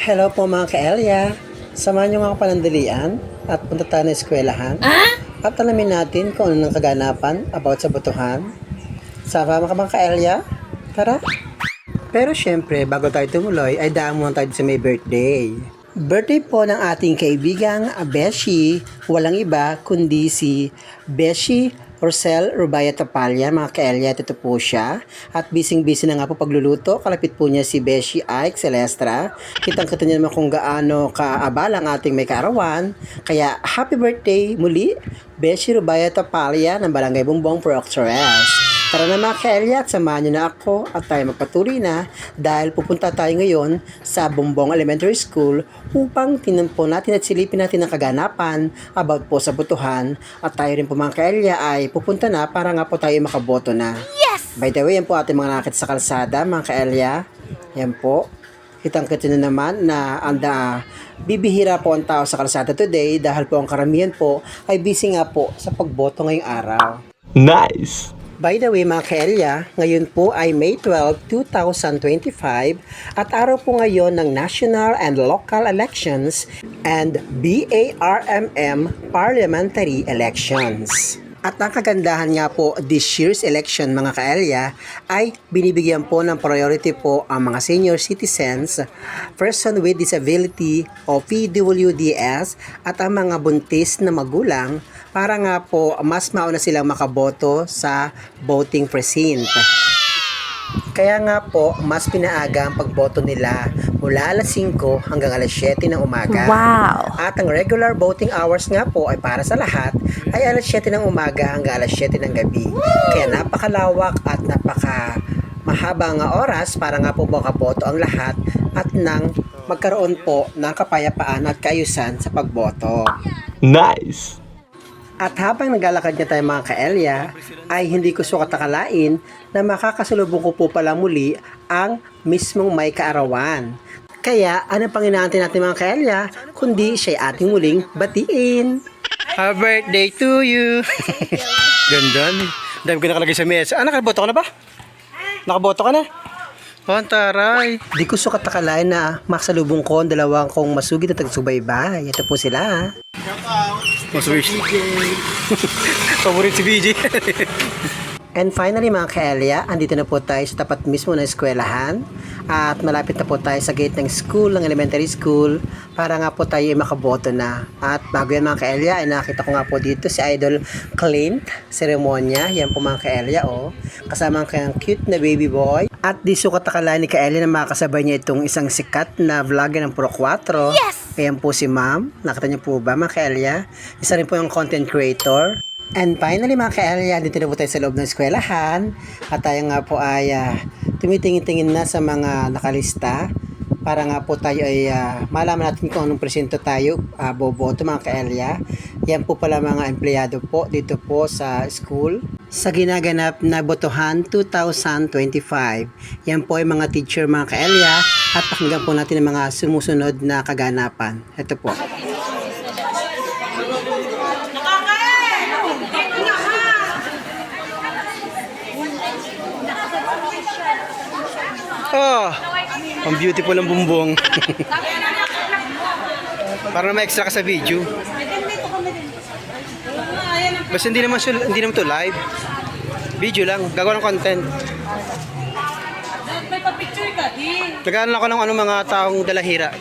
Hello po mga ka-Elia. Samahan niyo nga ako panandalian at punta tayo na eskwelahan. At alamin natin kung ano ng kaganapan about sa botohan. Sama ka mga ka-Elia? Tara! Pero syempre, bago tayo tumuloy, ay daan muna tayo sa may birthday. Birthday po ng ating kaibigang Beshi, walang iba kundi si Beshi Rosel Rubaya Tapalya, mga ka-Elia, ito po siya. At busy-busy na nga po pagluluto. Kalapit po niya si Beshi Ike Celestra. Kitang-kita niya naman kung gaano kaabala ang ating may kaarawan. Kaya happy birthday muli, Beshi Rubaya Tapalya ng Barangay Bumbong Proctores. Tara na mga ka-Elia at samahan niyo na ako at tayo magpatuloy na dahil pupunta tayo ngayon sa Bumbong Elementary School upang tingnan po natin at silipin natin ang kaganapan about po sa botohan at tayo rin po mga ka-Elia ay pupunta na para nga po tayo makaboto na. Yes! By the way, yan po ating mga nakit sa kalsada mga ka-Elia. Yan po. Kitang-kita na naman na bibihira po ang tao sa kalsada today dahil po ang karamihan po ay busy nga po sa pagboto ngayong araw. Nice! By the way mga ka-Elia, ngayon po ay May 12, 2025 at araw po ngayon ng National and Local Elections and BARMM Parliamentary Elections. At ang kagandahan nga po this year's election mga ka-Elia ay binibigyan po ng priority po ang mga senior citizens, person with disability o PWDS at ang mga buntis na magulang para nga po mas mauna silang makaboto sa voting precinct. Kaya nga po, mas pinaaga ang pagboto nila mula alas 5 hanggang alas 7 ng umaga. Wow! At ang regular voting hours nga po ay para sa lahat ay alas 7 ng umaga hanggang alas 7 ng gabi. Kaya napakalawak at mahaba nga oras para nga po makaboto ang lahat at nang magkaroon po ng kapayapaan at kaayusan sa pagboto. Nice! At habang naglalakad niya tayo mga ka-Elia, ay hindi ko sukat akalain na makakasalubong ko po pala muli ang mismong may kaarawan. Kaya, ano pang inaantay natin mga ka-Elia, kundi siya'y ating muling batiin. Happy birthday to you! Ganda. Dami ko nakalagay sa mesa. Nakaboto ka na ba? Nakaboto ka na? Oh, taray. Di ko sukat akalain na makasalubong ko ang dalawang kong masugid na tagsubaybay. Ito po sila. Masugid. Favorit si BJ. And finally mga ka-Elia, andito na po tayo sa tapat mismo ng eskwelahan at malapit na po tayo sa gate ng school, ng elementary school para nga po tayo makaboto na. At bago yan mga ka-Elia, ay nakita ko nga po dito si Idol Clint Ceremonia. Yan po mga ka-Elia, oh. Kasama ang kanyang cute na baby boy. At di sukat akalain ni ka-Elia na makakasabay niya itong isang sikat na vlogger ng Pro 4. Yes! Ayan po si ma'am. Nakita niyo po ba mga ka-Elia? Isa rin po yung content creator. And finally mga ka-Elia, dito na po tayo sa loob ng eskwelahan at tayo nga po ay tumitingin-tingin na sa mga nakalista para nga po tayo ay malaman natin kung anong presinto tayo boboto mga ka-Elia. Yan po pala mga empleyado po dito po sa school sa ginaganap na botohan 2025. Yan po ay mga teacher mga ka-Elia at pakinggan po natin ang mga sumusunod na kaganapan. Ito po. Oh, ang beautiful ang bumbong. Para na extra ka sa video. Basta hindi naman to live. Video lang, gagawa ng content. May pa-picture ka din. Nagano ako ng mga taong dalahira.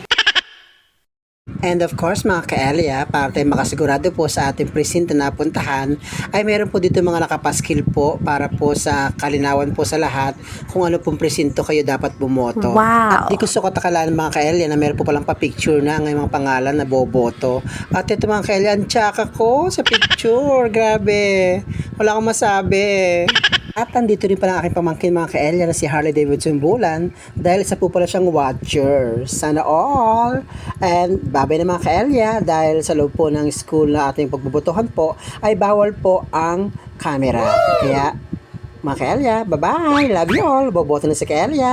And of course mga ka-Elia, para tayo makasigurado po sa ating presinto na puntahan, ay meron po dito mga nakapaskil po para po sa kalinawan po sa lahat kung ano pong presinto kayo dapat bumoto. Wow! At di ko sukat akalaan mga ka-Elia na meron po palang pa-picture na ng mga pangalan na boboto. At ito mga ka-Elia, ang tsaka ko sa picture. Grabe. Wala akong masabi. At andito rin pala ang aking pamangkin mga ka-Elia na si Harley Davidson Bulan dahil isa po pala siyang watcher. Sana all! And babay na mga ka-Elia dahil sa loob po ng school na ating pagbubutuhan po ay bawal po ang camera. Kaya mga ka-Elia, bye-bye! Love you all! Boboto na si ka-Elia!